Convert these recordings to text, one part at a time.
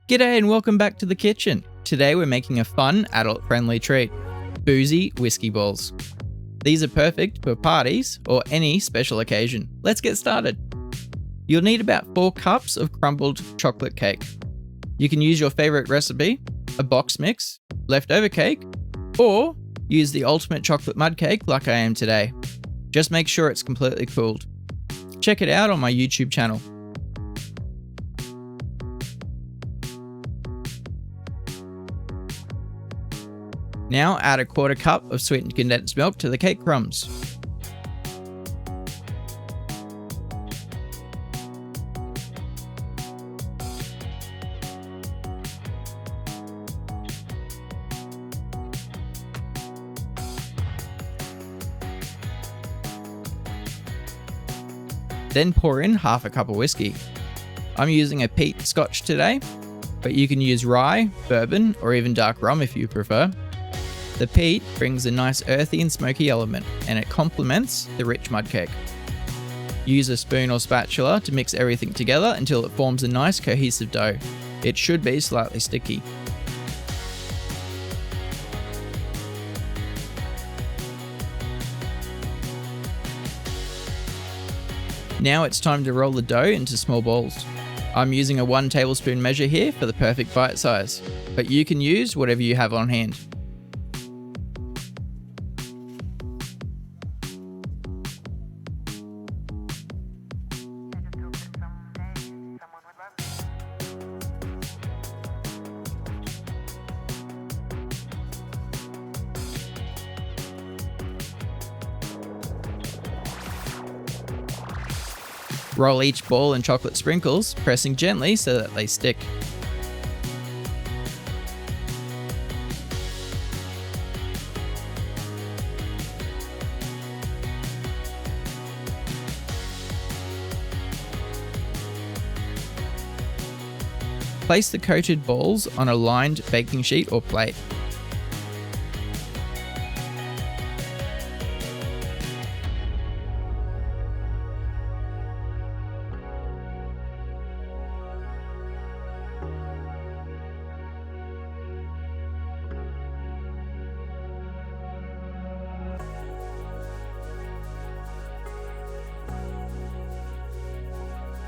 G'day and welcome back to the kitchen. Today we're making a fun, adult-friendly treat, Boozy Whiskey Balls. These are perfect for parties or any special occasion. Let's get started. You'll need about 4 cups of crumbled chocolate cake. You can use your favourite recipe, a box mix, leftover cake, or use the ultimate chocolate mud cake like I am today. Just make sure it's completely cooled. Check it out on my YouTube channel. Now add a 1/4 cup of sweetened condensed milk to the cake crumbs. Then pour in 1/2 cup of whiskey. I'm using a peat scotch today, but you can use rye, bourbon, or even dark rum if you prefer. The peat brings a nice earthy and smoky element, and it complements the rich mud cake. Use a spoon or spatula to mix everything together until it forms a nice cohesive dough. It should be slightly sticky. Now it's time to roll the dough into small balls. I'm using a 1 tablespoon measure here for the perfect bite size, but you can use whatever you have on hand. Roll each ball in chocolate sprinkles, pressing gently so that they stick. Place the coated balls on a lined baking sheet or plate.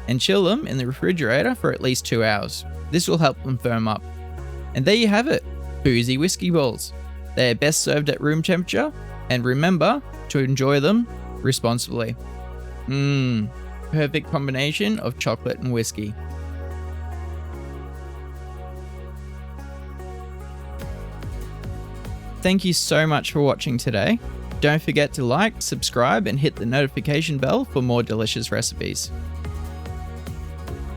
And chill them in the refrigerator for at least 2 hours. This will help them firm up. And there you have it, Boozy Whiskey Balls. They are best served at room temperature, and remember to enjoy them responsibly. Perfect combination of chocolate and whiskey. Thank you so much for watching today. Don't forget to like, subscribe, and hit the notification bell for more delicious recipes.